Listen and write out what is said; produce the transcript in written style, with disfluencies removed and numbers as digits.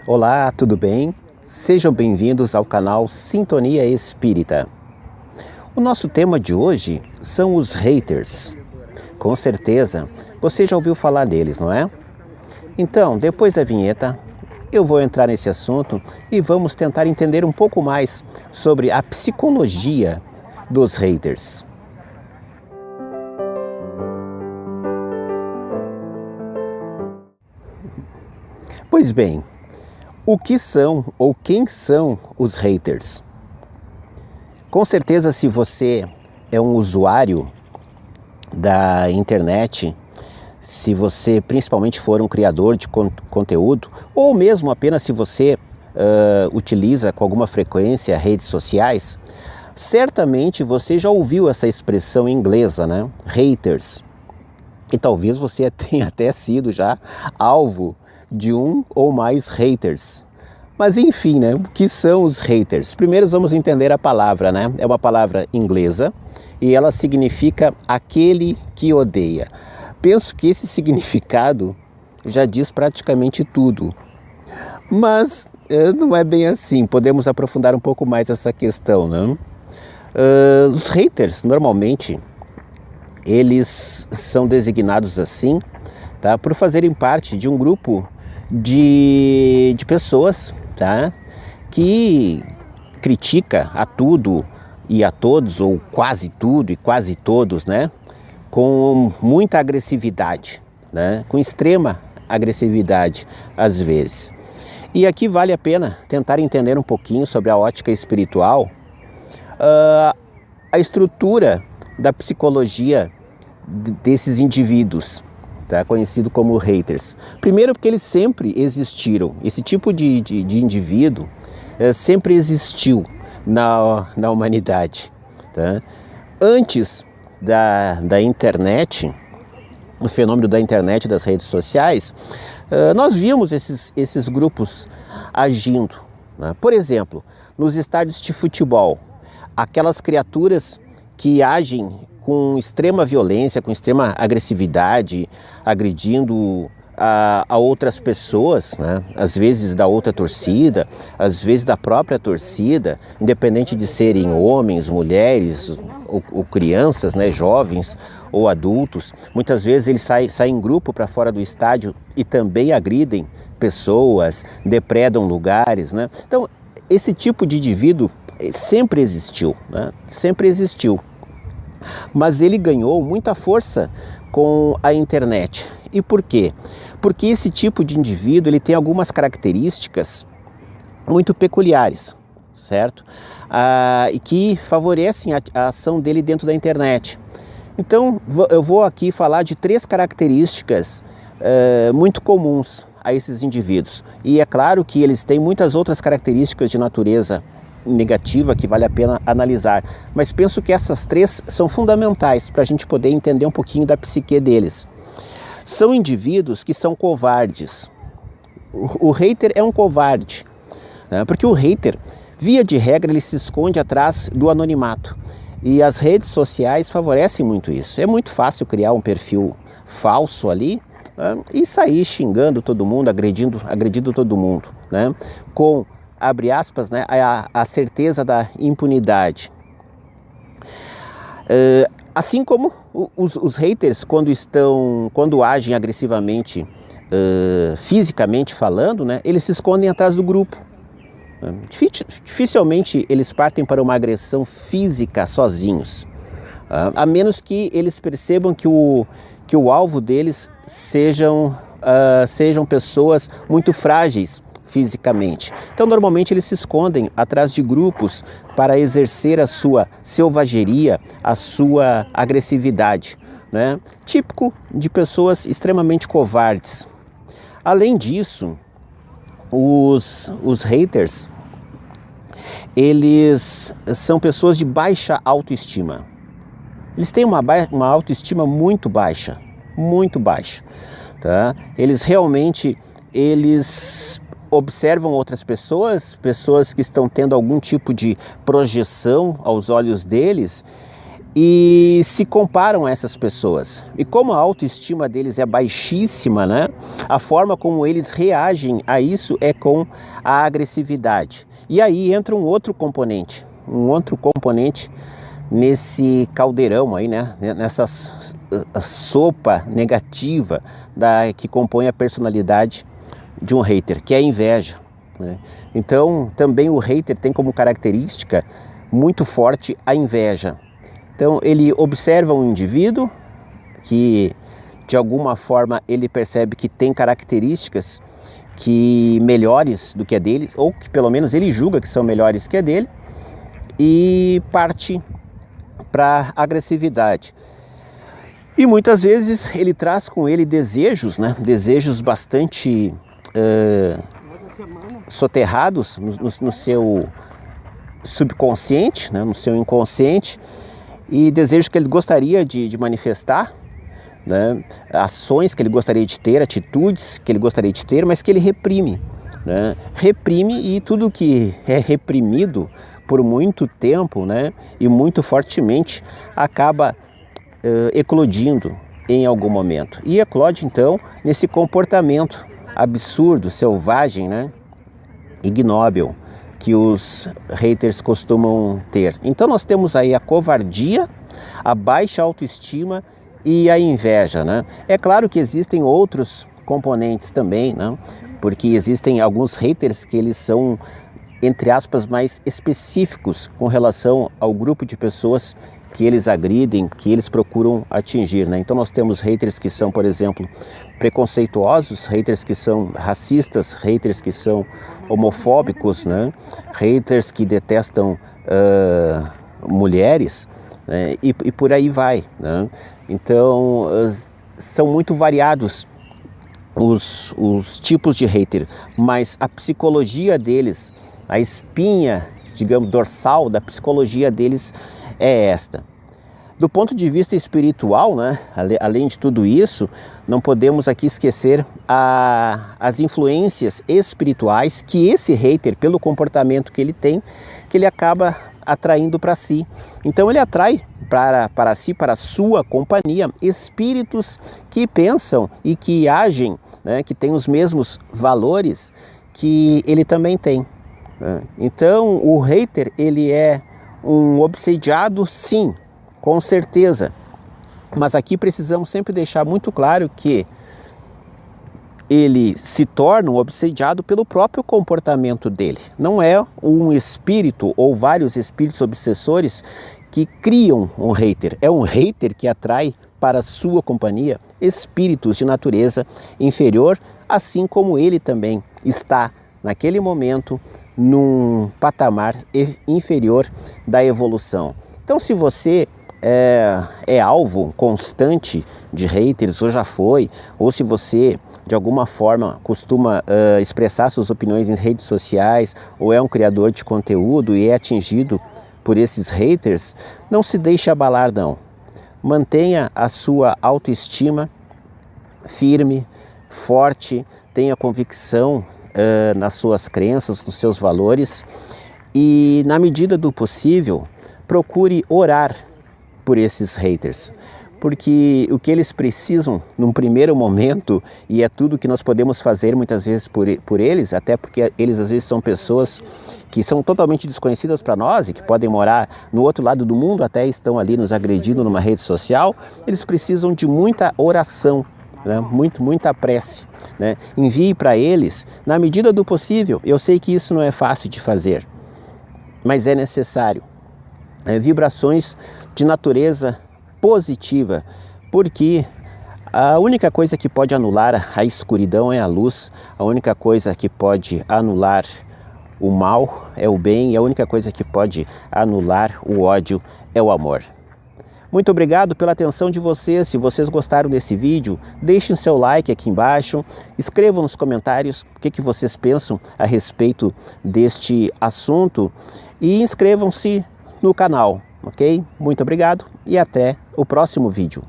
Olá, tudo bem? Sejam bem-vindos ao canal Sintonia Espírita. O nosso tema de hoje são os haters. Com certeza, você já ouviu falar deles, não é? Então, depois da vinheta, eu vou entrar nesse assunto e vamos tentar entender um pouco mais sobre a psicologia dos haters. Pois bem, o que são ou quem são os haters? Com certeza, se você é um usuário da internet, se você principalmente for um criador de conteúdo, ou mesmo apenas se você utiliza com alguma frequência redes sociais, certamente você já ouviu essa expressão inglesa, né? Haters. E talvez você tenha até sido já alvo de um ou mais haters. Mas enfim, né? O que são os haters? Primeiro vamos entender a palavra, né? É uma palavra inglesa e ela significa aquele que odeia. Penso que esse significado já diz praticamente tudo. Mas não é bem assim, podemos aprofundar um pouco mais essa questão, né? Os haters, normalmente, eles são designados assim, tá? Por fazerem parte de um grupo de pessoas, tá? Que critica a tudo e a todos, ou quase tudo e quase todos, né? Com muita agressividade, né? Com extrema agressividade, às vezes. E aqui vale a pena tentar entender um pouquinho sobre a ótica espiritual, a estrutura da psicologia desses indivíduos, tá? Conhecido como haters. Primeiro porque eles sempre existiram. Esse tipo de indivíduo sempre existiu na humanidade, tá? Antes da internet, o fenômeno da internet, das redes sociais, nós víamos esses grupos agindo, né? Por exemplo, nos estádios de futebol, aquelas criaturas que agem com extrema violência, com extrema agressividade, agredindo a outras pessoas, né? Às vezes da outra torcida, às vezes da própria torcida, independente de serem homens, mulheres ou crianças, né? Jovens ou adultos. Muitas vezes eles saem em grupo para fora do estádio e também agridem pessoas, depredam lugares, né? Então, esse tipo de indivíduo sempre existiu, né? Sempre existiu. Mas ele ganhou muita força com a internet. E por quê? Porque esse tipo de indivíduo ele tem algumas características muito peculiares, certo? E que favorecem a ação dele dentro da internet. Então, eu vou aqui falar de 3 características muito comuns a esses indivíduos. E é claro que eles têm muitas outras características de natureza negativa que vale a pena analisar, mas penso que essas 3 são fundamentais para a gente poder entender um pouquinho da psique deles. São indivíduos que são covardes. O hater é um covarde, né? Porque o hater, via de regra, ele se esconde atrás do anonimato e as redes sociais favorecem muito isso. É muito fácil criar um perfil falso ali, né? E sair xingando todo mundo, agredindo todo mundo, né? Com, abre aspas, né, a certeza da impunidade. Assim como os haters, quando agem agressivamente, fisicamente falando, né, eles se escondem atrás do grupo. Dificilmente eles partem para uma agressão física sozinhos, a menos que eles percebam que o alvo deles sejam pessoas muito frágeis fisicamente. Então, normalmente eles se escondem atrás de grupos para exercer a sua selvageria, a sua agressividade, né? Típico de pessoas extremamente covardes. Além disso, os haters, eles são pessoas de baixa autoestima. Eles têm uma autoestima muito baixa, tá? Eles realmente observam outras pessoas que estão tendo algum tipo de projeção aos olhos deles e se comparam a essas pessoas. E como a autoestima deles é baixíssima, né? A forma como eles reagem a isso é com a agressividade. E aí entra um outro componente nesse caldeirão aí, né? Nessa sopa negativa que compõe a personalidade de um hater, que é a inveja, né? Então, também o hater tem como característica muito forte a inveja. Então, ele observa um indivíduo que, de alguma forma, ele percebe que tem características que melhores do que a dele, ou que pelo menos ele julga que são melhores que a dele, e parte para agressividade. E muitas vezes ele traz com ele desejos, né? Desejos bastante soterrados no seu subconsciente, né? No seu inconsciente, e desejos que ele gostaria de manifestar, né? Ações que ele gostaria de ter, atitudes que ele gostaria de ter, mas que ele reprime, né? Reprime, e tudo que é reprimido por muito tempo, né? E muito fortemente acaba eclodindo em algum momento. E eclode então nesse comportamento absurdo, selvagem, né? Ignóbil, que os haters costumam ter. Então nós temos aí a covardia, a baixa autoestima e a inveja, né? É claro que existem outros componentes também, né? Porque existem alguns haters que eles são, entre aspas, mais específicos com relação ao grupo de pessoas que eles agridem, que eles procuram atingir, né? Então nós temos haters que são, por exemplo, preconceituosos, haters que são racistas, haters que são homofóbicos, né? Haters que detestam mulheres, né? E por aí vai, né? Então são muito variados os tipos de hater, mas a psicologia deles, a espinha, digamos, dorsal da psicologia deles é esta. Do ponto de vista espiritual, né, além de tudo isso, não podemos aqui esquecer as influências espirituais que esse hater, pelo comportamento que ele tem, que ele acaba atraindo para si. Então ele atrai para si, para a sua companhia, espíritos que pensam e que agem, né, que têm os mesmos valores que ele também tem. Então o hater, ele é um obsediado, sim, com certeza, mas aqui precisamos sempre deixar muito claro que ele se torna um obsediado pelo próprio comportamento dele. Não é um espírito ou vários espíritos obsessores que criam um hater, é um hater que atrai para sua companhia espíritos de natureza inferior, assim como ele também está naquele momento num patamar inferior da evolução. Então, se você é alvo constante de haters, ou já foi, ou se você de alguma forma costuma expressar suas opiniões em redes sociais, ou é um criador de conteúdo e é atingido por esses haters, não se deixe abalar, não. Mantenha a sua autoestima firme, forte, tenha convicção nas suas crenças, nos seus valores, e na medida do possível procure orar por esses haters, porque o que eles precisam num primeiro momento, e é tudo que nós podemos fazer muitas vezes por eles, até porque eles às vezes são pessoas que são totalmente desconhecidas para nós e que podem morar no outro lado do mundo, até estão ali nos agredindo numa rede social, eles precisam de muita oração, né? Muita prece, né? Envie para eles na medida do possível. Eu sei que isso não é fácil de fazer, mas é necessário. Vibrações de natureza positiva, porque a única coisa que pode anular a escuridão é a luz, a única coisa que pode anular o mal é o bem, e a única coisa que pode anular o ódio é o amor. Muito obrigado pela atenção de vocês. Se vocês gostaram desse vídeo, deixem seu like aqui embaixo, escrevam nos comentários o que vocês pensam a respeito deste assunto e inscrevam-se no canal, ok? Muito obrigado e até o próximo vídeo.